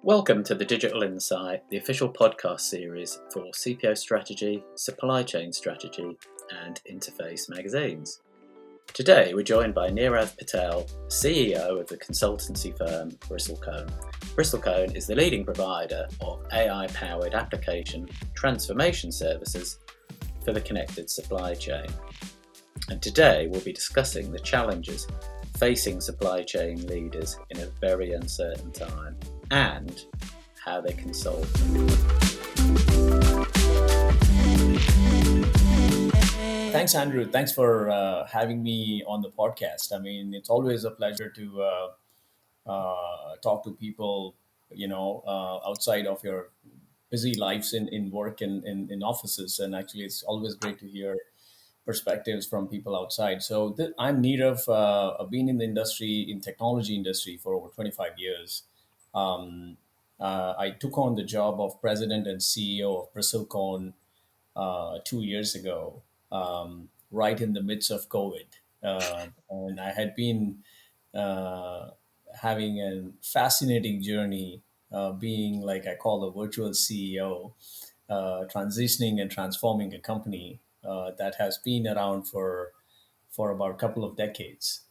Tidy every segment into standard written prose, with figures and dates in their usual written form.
Welcome to the Digital Insight, the official podcast series for CPO strategy, supply chain strategy, and interface magazines. Today, we're joined by Nirav Patel, CEO of the consultancy firm Bristlecone. Bristlecone is the leading provider of AI-powered application transformation services for the connected supply chain. And today, we'll be discussing the challenges facing supply chain leaders in a very uncertain time and how they can solve them. Thanks, Andrew. Thanks for having me on the podcast. I mean, it's always a pleasure to talk to people, outside of your busy lives in work and in offices. And actually, it's always great to hear perspectives from people outside. So I'm Nirav. I've been in the industry, in technology industry for over 25 years. I took on the job of president and CEO of Bristlecone 2 years ago, right in the midst of COVID. And I had been uh, having a fascinating journey, being like I call a virtual CEO, transitioning and transforming a company that has been around for about a couple of decades.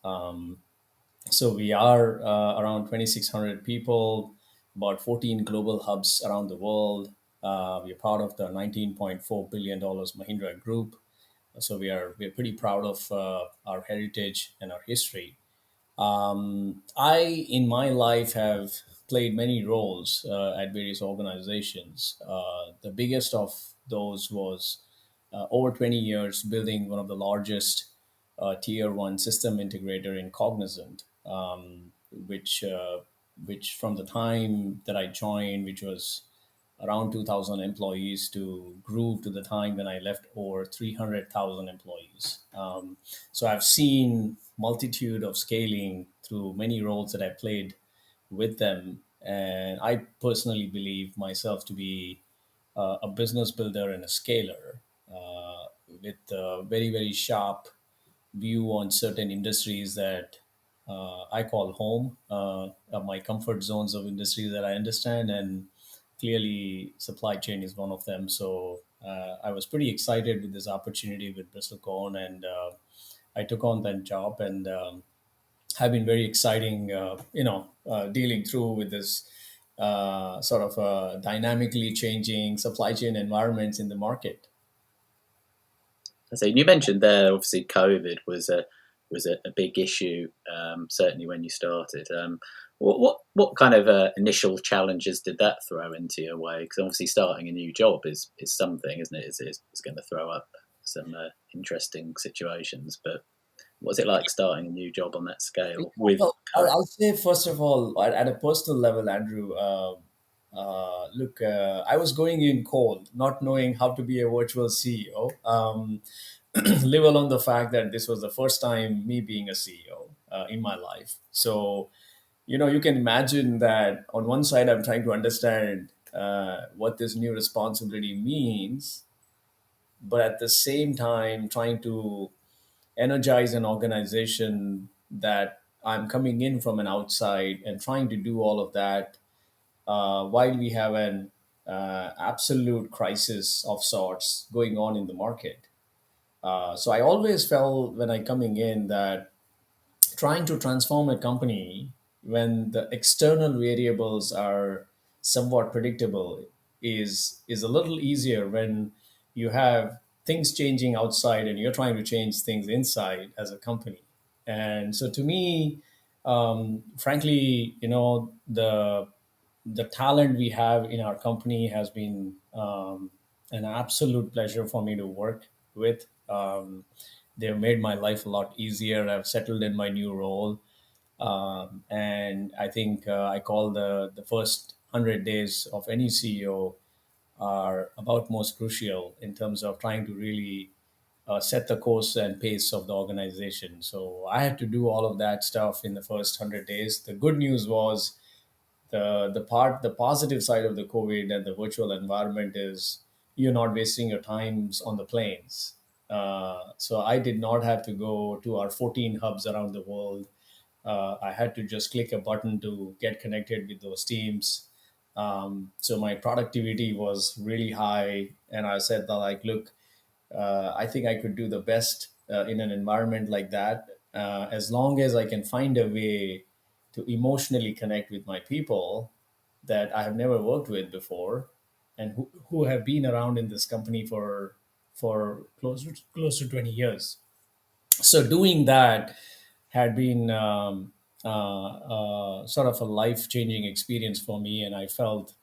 So we are around 2,600 people, about 14 global hubs around the world. We are part of the $19.4 billion Mahindra group. So we're pretty proud of our heritage and our history. I, in my life, have played many roles at various organizations. The biggest of those was over 20 years building one of the largest tier one system integrator in Cognizant, which which from the time that I joined, which was around 2,000 employees, to grew to the time when I left over 300,000 employees. So I've seen multitude of scaling through many roles that I played with them, and I personally believe myself to be a business builder and a scaler with a very sharp view on certain industries that I call home, my comfort zones of industries that I understand, and clearly supply chain is one of them. So I was pretty excited with this opportunity with Bristlecone, and I took on that job, and have been very exciting, dealing through with this sort of dynamically changing supply chain environments in the market. So you mentioned there, obviously, COVID was a big issue, certainly when you started. What kind of initial challenges did that throw into your way? Because obviously, starting a new job is something, isn't it? It's going to throw up some interesting situations. But what's it like starting a new job on that scale with Well, I'll, current? I'll say first of all, at a personal level, Andrew. Look, I was going in cold, not knowing how to be a virtual CEO. Live alone the fact that this was the first time me being a CEO in my life. So, you can imagine that on one side, I'm trying to understand what this new responsibility means, but at the same time, trying to energize an organization that I'm coming in from an outside and trying to do all of that while we have an absolute crisis of sorts going on in the market. So I always felt when I coming in that trying to transform a company when the external variables are somewhat predictable is a little easier when you have things changing outside and you're trying to change things inside as a company. And so to me, frankly, the talent we have in our company has been an absolute pleasure for me to work with. They've made my life a lot easier. I've settled in my new role. And I think I call the first 100 days of any CEO are about most crucial in terms of trying to really set the course and pace of the organization. So I had to do all of that stuff in the first 100 days. The good news was The positive side of the COVID and the virtual environment is you're not wasting your times on the planes. So I did not have to go to our 14 hubs around the world. I had to just click a button to get connected with those teams. So my productivity was really high, and I said that, like, look, I think I could do the best in an environment like that, as long as I can find a way to emotionally connect with my people that I have never worked with before, and who have been around in this company for close to 20 years. So doing that had been sort of a life changing experience for me, and I felt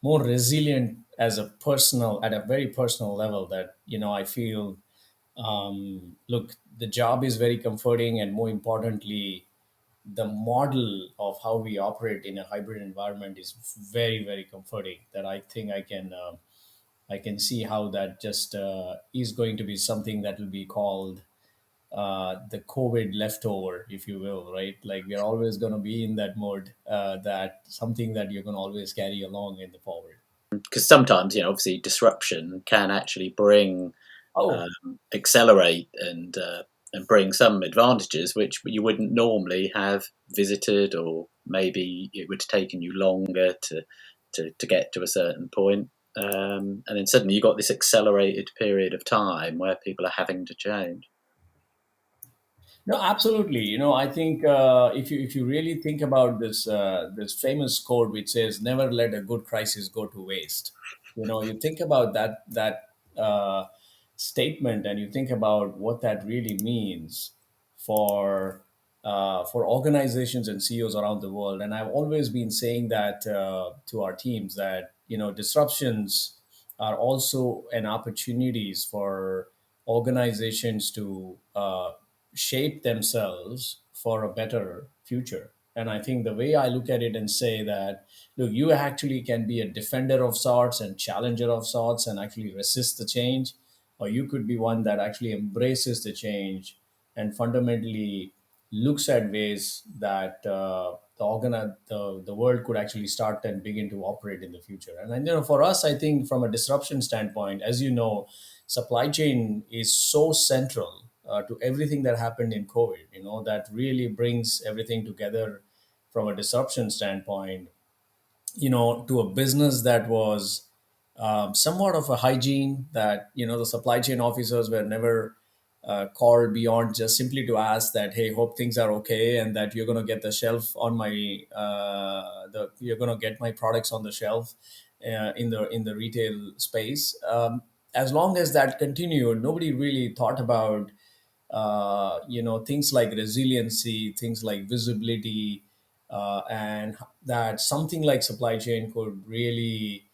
more resilient as a personal at a very personal level. That, I feel, look, the job is very comforting, and more importantly, the model of how we operate in a hybrid environment is very, very comforting. That I think I can see how that just is going to be something that will be called the COVID leftover, if you will, right? Like, we're always going to be in that mode, that something that you're going to always carry along in the forward. Because sometimes, obviously disruption can actually bring Oh, accelerate and bring some advantages which you wouldn't normally have visited, or maybe it would have taken you longer to get to a certain point. And then suddenly you got this accelerated period of time where people are having to change. no, absolutely. I think if you really think about this famous quote which says, "Never let a good crisis go to waste." You think about that statement, and you think about what that really means for for organizations and CEOs around the world. And I've always been saying that to our teams, that disruptions are also an opportunities for organizations to shape themselves for a better future. And I think the way I look at it and say that, look, you actually can be a defender of sorts and challenger of sorts and actually resist the change, or you could be one that actually embraces the change and fundamentally looks at ways that the world could actually start and begin to operate in the future. And for us, I think from a disruption standpoint, as you know, supply chain is so central to everything that happened in COVID. That really brings everything together from a disruption standpoint. To a business that was somewhat of a hygiene, that the supply chain officers were never called beyond just simply to ask that, hey, hope things are okay, and that you're going to get the shelf on my you're going to get my products on the shelf in the retail space. As long as that continued, nobody really thought about things like resiliency, things like visibility, and that something like supply chain could really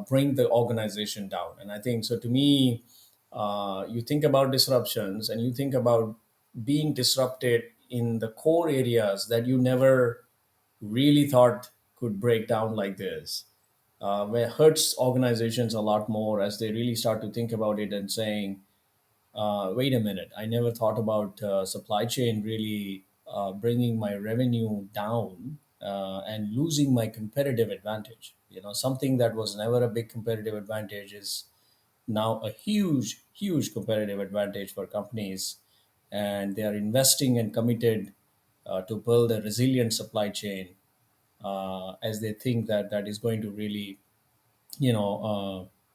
bring the organization down. And I think so. To me, you think about disruptions, and you think about being disrupted in the core areas that you never really thought could break down like this, where hurts organizations a lot more as they really start to think about it and saying, wait a minute, I never thought about supply chain really bringing my revenue down and losing my competitive advantage. Something that was never a big competitive advantage is now a huge, huge competitive advantage for companies. And they are investing and committed to build a resilient supply chain, as they think that that is going to really,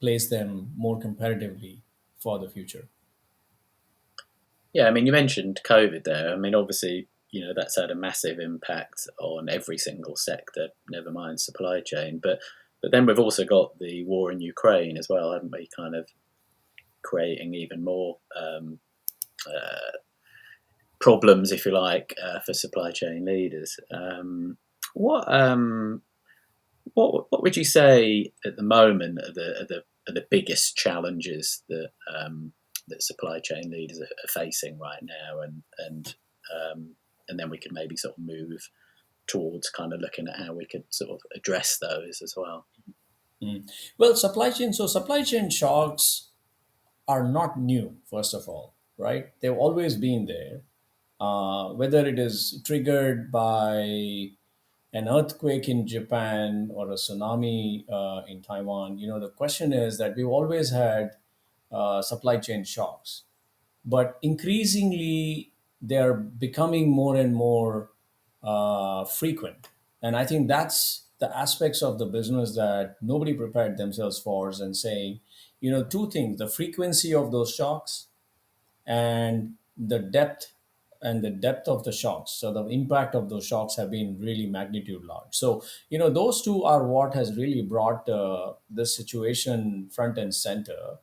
place them more competitively for the future. Yeah, I mean, you mentioned COVID there. I mean, obviously, that's had a massive impact on every single sector, never mind supply chain. But then we've also got the war in Ukraine as well, haven't we? Kind of creating even more problems, if you like, for supply chain leaders. What what would you say at the moment are the biggest challenges that supply chain leaders are facing right now, and then we could maybe sort of move towards kind of looking at how we could sort of address those as well. Mm. Well, supply chain shocks are not new, first of all, right? They've always been there. Whether it is triggered by an earthquake in Japan or a tsunami in Taiwan, the question is that we've always had supply chain shocks, but increasingly they're becoming more and more frequent. And I think that's the aspects of the business that nobody prepared themselves for, and saying, two things: the frequency of those shocks and the depth of the shocks. So the impact of those shocks have been really magnitude large. So those two are what has really brought this situation front and center.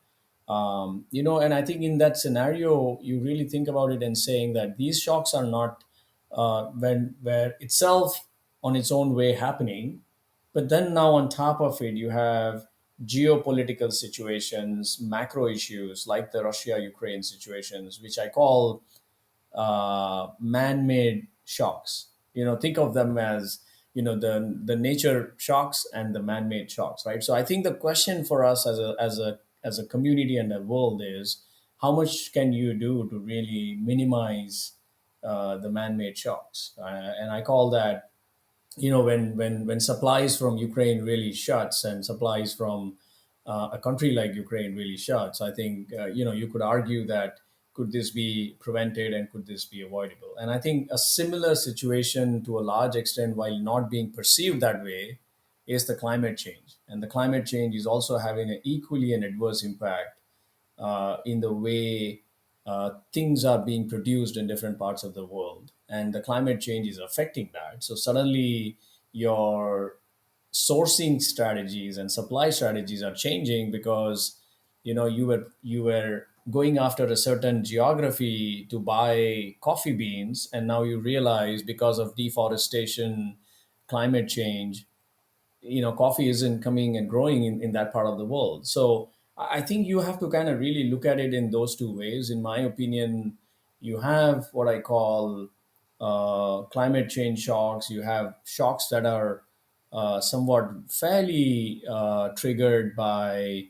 And I think in that scenario, you really think about it and saying that these shocks are not when where itself on its own way happening, but then now on top of it, you have geopolitical situations, macro issues like the Russia-Ukraine situations, which I call man-made shocks. Think of them as the nature shocks and the man-made shocks, right? So I think the question for us as a community and a world is, how much can you do to really minimize the man-made shocks? And I call that, when supplies from Ukraine really shuts, and supplies from a country like Ukraine really shuts, I think you could argue that, could this be prevented and could this be avoidable? And I think a similar situation to a large extent, while not being perceived that way, is the climate change. And the climate change is also having an equally an adverse impact in the way things are being produced in different parts of the world. And the climate change is affecting that. So suddenly your sourcing strategies and supply strategies are changing, because you were going after a certain geography to buy coffee beans, and now you realize, because of deforestation, climate change, coffee isn't coming and growing in that part of the world. So I think you have to kind of really look at it in those two ways. In my opinion, you have what I call climate change shocks. You have shocks that are somewhat fairly triggered by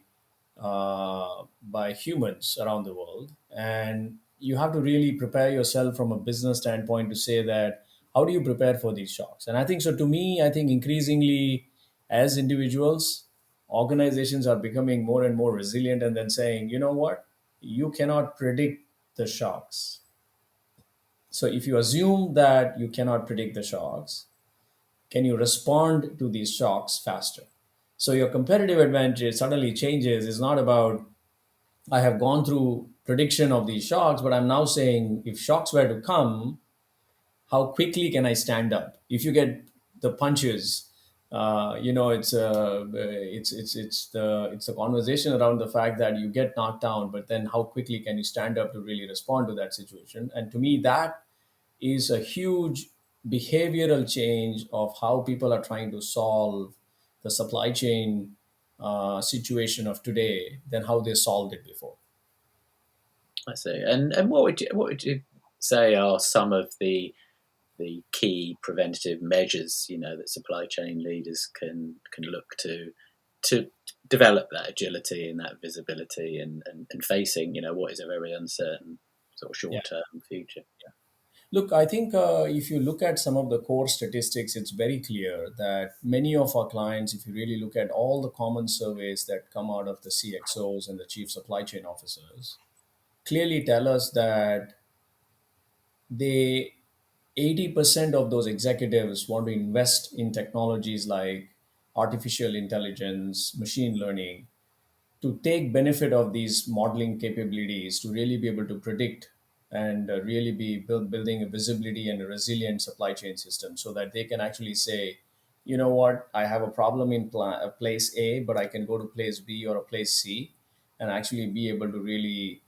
humans around the world. And you have to really prepare yourself from a business standpoint to say that, how do you prepare for these shocks? And I think so. To me, I think increasingly, as individuals, organizations are becoming more and more resilient, and then saying, you know what, you cannot predict the shocks. So if you assume that you cannot predict the shocks, can you respond to these shocks faster? So your competitive advantage suddenly changes. It's not about, I have gone through prediction of these shocks, but I'm now saying, if shocks were to come, how quickly can I stand up? If you get the punches, it's the conversation around the fact that you get knocked down, but then how quickly can you stand up to really respond to that situation? And to me, that is a huge behavioral change of how people are trying to solve the supply chain situation of today than how they solved it before. I see. And what would you say are some of the key preventative measures, that supply chain leaders can look to develop that agility and that visibility, and facing, what is a very uncertain sort of Yeah. short term future. Look, I think if you look at some of the core statistics, it's very clear that many of our clients, if you really look at all the common surveys that come out of the CXOs and the chief supply chain officers, clearly tell us that they 80% of those executives want to invest in technologies like artificial intelligence, machine learning, to take benefit of these modeling capabilities to really be able to predict and really be building a visibility and a resilient supply chain system, so that they can actually say, you know what, I have a problem in place A, but I can go to place B or a place C, and actually be able to really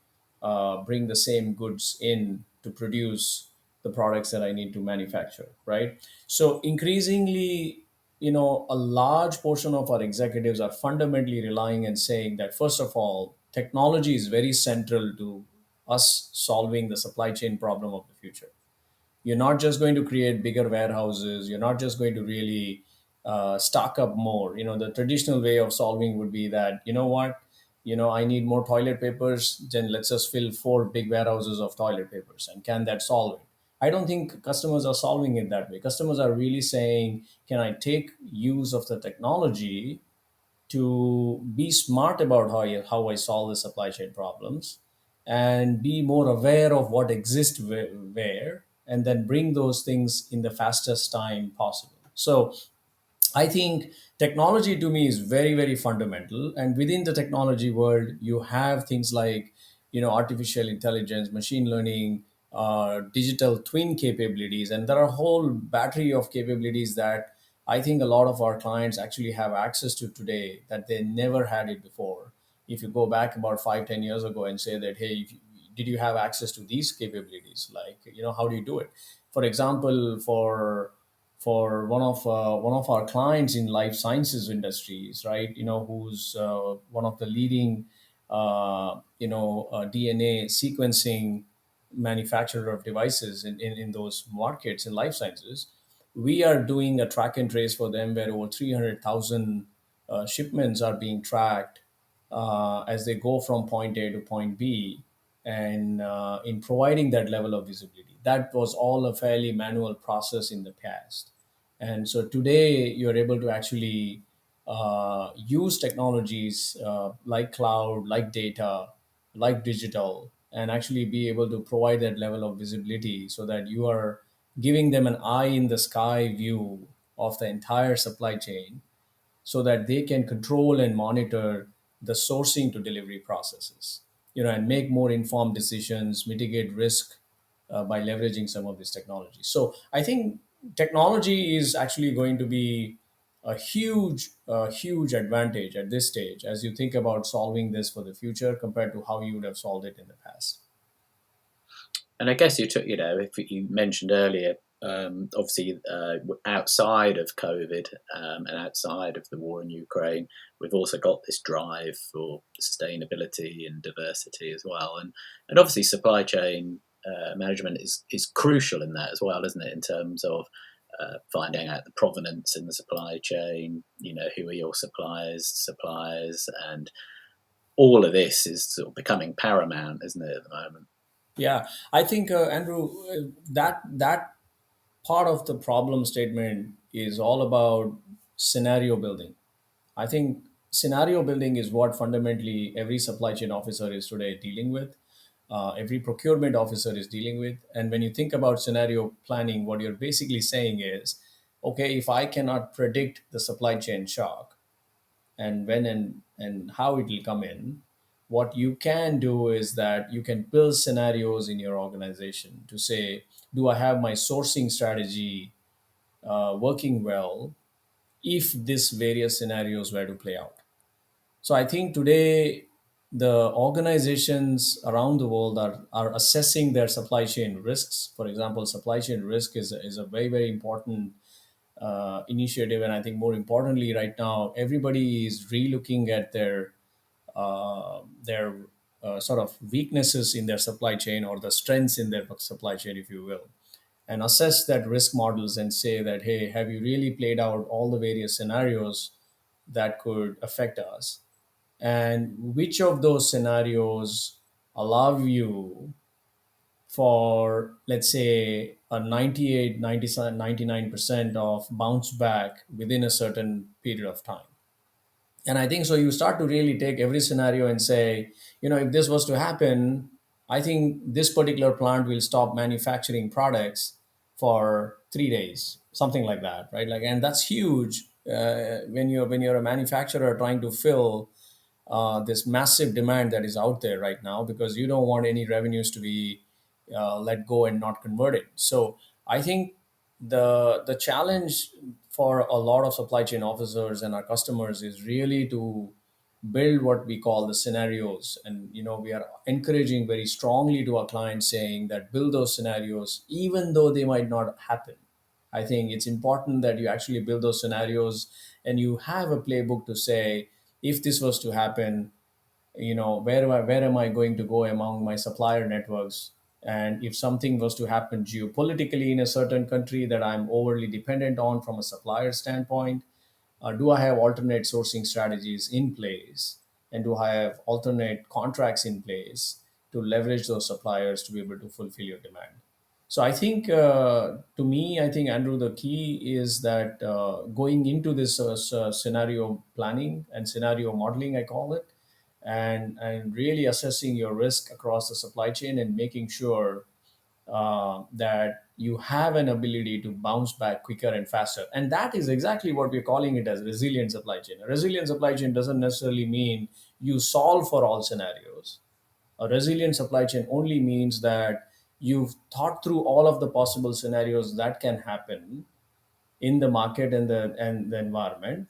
bring the same goods in to produce the products that I need to manufacture, right? So increasingly, a large portion of our executives are fundamentally relying and saying that, first of all, technology is very central to us solving the supply chain problem of the future. You're not just going to create bigger warehouses. You're not just going to really stock up more. The traditional way of solving would be that, you know what, I need more toilet papers. Then let's just fill four big warehouses of toilet papers. And can that solve it? I don't think customers are solving it that way. Customers are really saying, can I take use of the technology to be smart about how I solve the supply chain problems and be more aware of what exists where, and then bring those things in the fastest time possible. So I think technology to me is very, very fundamental. And within the technology world, you have things like, artificial intelligence, machine learning, digital twin capabilities, and there are a whole battery of capabilities that I think a lot of our clients actually have access to today that they never had it before. If you go back about 5, 10 years ago and say that, hey, did you have access to these capabilities? Like, how do you do it? For example, for one of our clients in life sciences industries, right? Who's one of the leading DNA sequencing manufacturer of devices in those markets in life sciences. We are doing a track and trace for them where over 300,000 shipments are being tracked as they go from point A to point B, and in providing that level of visibility. That was all a fairly manual process in the past. And so today you're able to actually use technologies like cloud, like data, like digital, and actually be able to provide that level of visibility so that you are giving them an eye in the sky view of the entire supply chain, so that they can control and monitor the sourcing to delivery processes, and make more informed decisions, mitigate risk by leveraging some of these technologies. So I think technology is actually going to be a huge advantage at this stage as you think about solving this for the future compared to how you would have solved it in the past. And I guess if you mentioned earlier, obviously outside of COVID and outside of the war in Ukraine, we've also got this drive for sustainability and diversity as well, and obviously supply chain management is crucial in that as well, isn't it? In terms of finding out the provenance in the supply chain, who are your suppliers, and all of this is sort of becoming paramount, isn't it, at the moment? Yeah, I think Andrew, that part of the problem statement is all about scenario building. I think scenario building is what fundamentally every supply chain officer is today dealing with, every procurement officer is dealing with. And when you think about scenario planning, what you're basically saying is, okay, if I cannot predict the supply chain shock and when and how it will come in, what you can do is that you can build scenarios in your organization to say, do I have my sourcing strategy working well if these various scenarios were to play out? So I think today the organizations around the world are assessing their supply chain risks. For example, supply chain risk is a very, very important initiative. And I think more importantly, right now, everybody is relooking at their sort of weaknesses in their supply chain or the strengths in their supply chain, if you will, and assess that risk models and say that, hey, have you really played out all the various scenarios that could affect us? And which of those scenarios allow you for, let's say, a 98, 97, 99% of bounce back within a certain period of time? And I think so you start to really take every scenario and say, if this was to happen, I think this particular plant will stop manufacturing products for 3 days, something like that, right? Like, and that's huge when you're a manufacturer trying to fill this massive demand that is out there right now, because you don't want any revenues to be let go and not converted. So I think the challenge for a lot of supply chain officers and our customers is really to build what we call the scenarios. And we are encouraging very strongly to our clients saying that build those scenarios even though they might not happen. I think it's important that you actually build those scenarios and you have a playbook to say, if this was to happen, where am I going to go among my supplier networks? And if something was to happen geopolitically in a certain country that I'm overly dependent on from a supplier standpoint, do I have alternate sourcing strategies in place? And do I have alternate contracts in place to leverage those suppliers to be able to fulfill your demand? So I think, to me, I think, Andrew, the key is that going into this scenario planning and scenario modeling, I call it, and really assessing your risk across the supply chain and making sure that you have an ability to bounce back quicker and faster. And that is exactly what we're calling it as resilient supply chain. A resilient supply chain doesn't necessarily mean you solve for all scenarios. A resilient supply chain only means that you've thought through all of the possible scenarios that can happen in the market and the environment,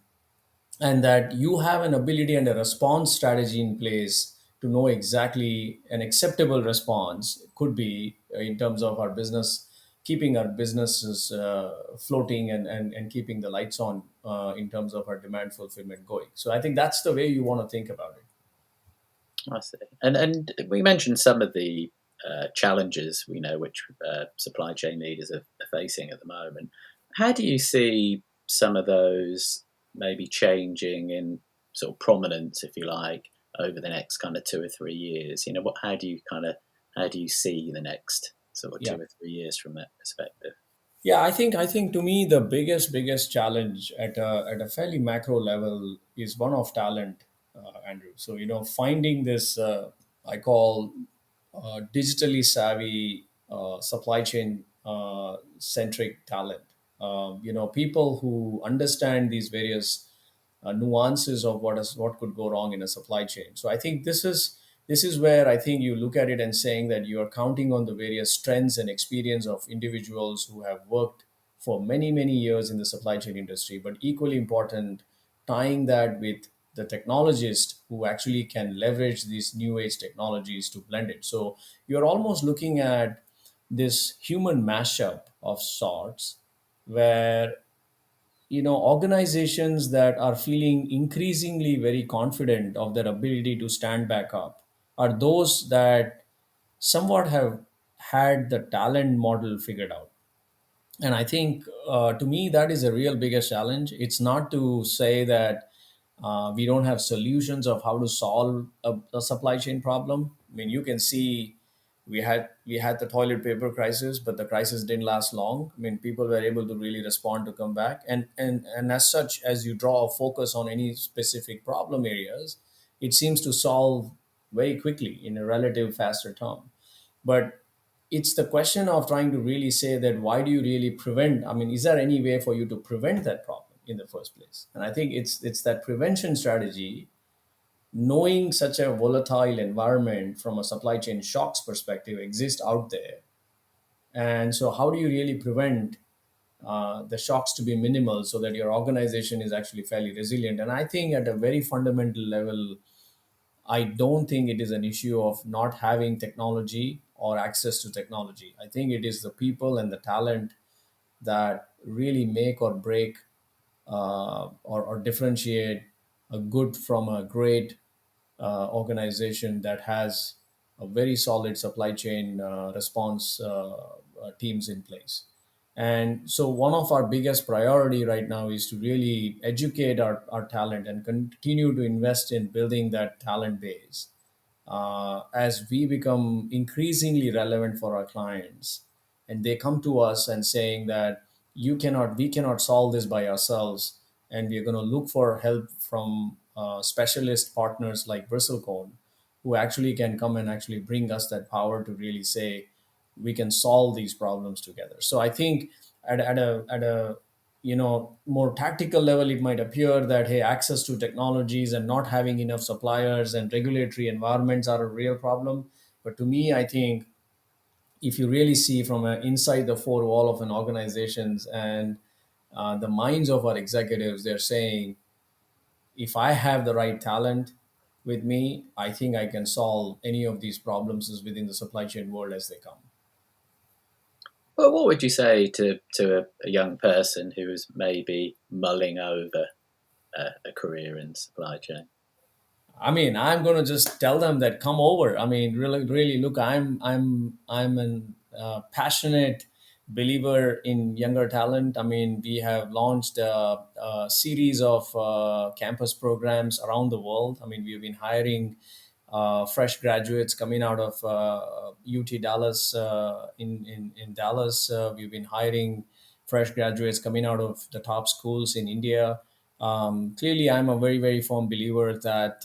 and that you have an ability and a response strategy in place to know exactly an acceptable response could be, in terms of our business, keeping our businesses floating, and keeping the lights on in terms of our demand fulfillment going. So I think that's the way you want to think about it. I see. And we mentioned some of the challenges we know which supply chain leaders are facing at the moment. How do you see some of those maybe changing in sort of prominence, if you like, over the next kind of 2 or 3 years? You know, what? How do you see the next sort of Yeah. 2 or 3 years from that perspective? Yeah, I think to me the biggest challenge at a fairly macro level is one of talent, Andrew. So finding this, I call, digitally savvy, supply chain centric talent. People who understand these various nuances of what could go wrong in a supply chain. So I think this is where I think you look at it and saying that you are counting on the various strengths and experience of individuals who have worked for many years in the supply chain industry, but equally important, tying that with the technologist who actually can leverage these new age technologies to blend it. So you're almost looking at this human mashup of sorts, where organizations that are feeling increasingly very confident of their ability to stand back up are those that somewhat have had the talent model figured out. And I think, to me, that is a real biggest challenge. It's not to say that we don't have solutions of how to solve a supply chain problem. I mean, you can see we had the toilet paper crisis, but the crisis didn't last long. I mean, people were able to really respond to come back, and as such, as you draw a focus on any specific problem areas, it seems to solve very quickly in a relative faster term. But it's the question of trying to really say that, why do you really prevent? I mean, is there any way for you to prevent that problem in the first place? And I think it's that prevention strategy, knowing such a volatile environment from a supply chain shocks perspective exists out there. And so how do you really prevent the shocks to be minimal so that your organization is actually fairly resilient? And I think at a very fundamental level, I don't think it is an issue of not having technology or access to technology. I think it is the people and the talent that really make or break, or differentiate a good from a great organization that has a very solid supply chain response teams in place. And so one of our biggest priority right now is to really educate our talent and continue to invest in building that talent base, as we become increasingly relevant for our clients, and they come to us and saying that we cannot solve this by ourselves, and we're going to look for help from specialist partners like Bristlecone, who actually can come and actually bring us that power to really say we can solve these problems together. So I think at a more tactical level, it might appear that, hey, access to technologies and not having enough suppliers and regulatory environments are a real problem. But to me, I think if you really see from inside the four wall of an organizations, and the minds of our executives, they're saying, if I have the right talent with me, I think I can solve any of these problems within the supply chain world as they come. Well, what would you say to a young person who is maybe mulling over a career in supply chain? I mean, I'm gonna just tell them that come over. I mean, really, look, I'm an passionate believer in younger talent. I mean, we have launched a series of campus programs around the world. I mean, we've been hiring fresh graduates coming out of UT Dallas. In Dallas, we've been hiring fresh graduates coming out of the top schools in India. Clearly, I'm a very, very firm believer that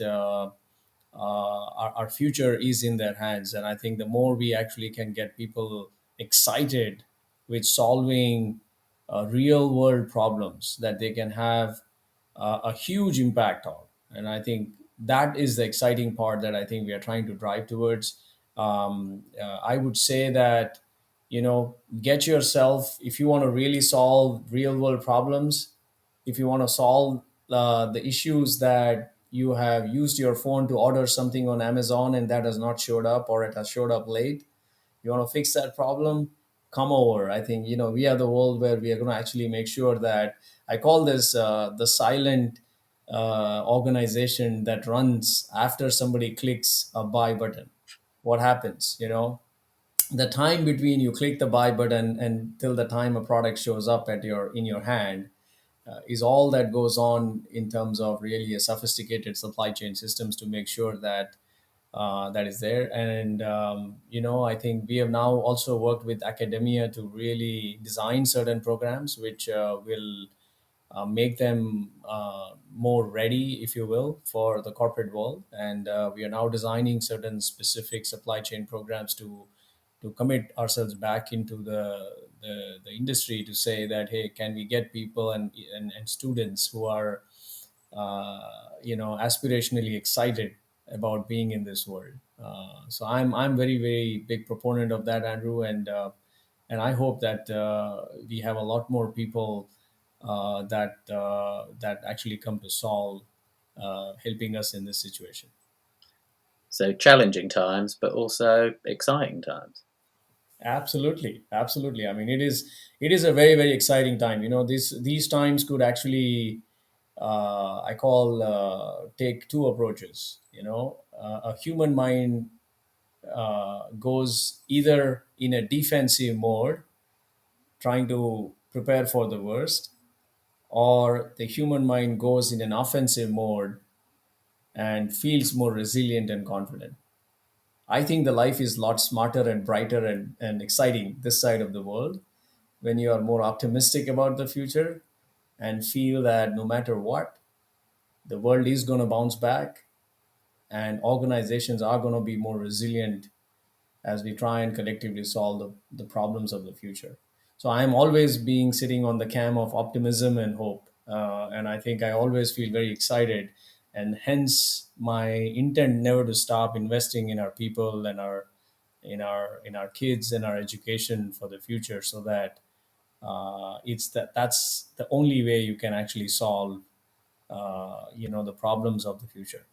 our future is in their hands. And I think the more we actually can get people excited with solving real world problems that they can have a huge impact on. And I think that is the exciting part that I think we are trying to drive towards. I would say that, get yourself, if you want to really solve real world problems, if you want to solve the issues that you have used your phone to order something on Amazon and that has not showed up, or it has showed up late, you want to fix that problem, come over. I think, we are the world where we are going to actually make sure that, I call this the silent organization that runs after somebody clicks a buy button. What happens, the time between you click the buy button and till the time a product shows up at your in your hand is all that goes on in terms of really a sophisticated supply chain systems to make sure that that is there. And I think we have now also worked with academia to really design certain programs which will make them more ready, if you will, for the corporate world. And we are now designing certain specific supply chain programs to commit ourselves back into the industry, to say that, hey, can we get people and students who are aspirationally excited about being in this world. So I'm very, very big proponent of that, Andrew, and I hope that we have a lot more people that actually come to solve, helping us in this situation. So challenging times, but also exciting times. Absolutely, absolutely. I mean, it is a very, very exciting time. These times could actually, I call, take two approaches. A human mind goes either in a defensive mode, trying to prepare for the worst, or the human mind goes in an offensive mode and feels more resilient and confident. I think the life is a lot smarter and brighter and exciting this side of the world when you are more optimistic about the future and feel that no matter what, the world is going to bounce back and organizations are going to be more resilient as we try and collectively solve the problems of the future. So I'm always being sitting on the cam of optimism and hope. And I think I always feel very excited. And hence my intent never to stop investing in our people and our kids and our education for the future, so that that's the only way you can actually solve the problems of the future.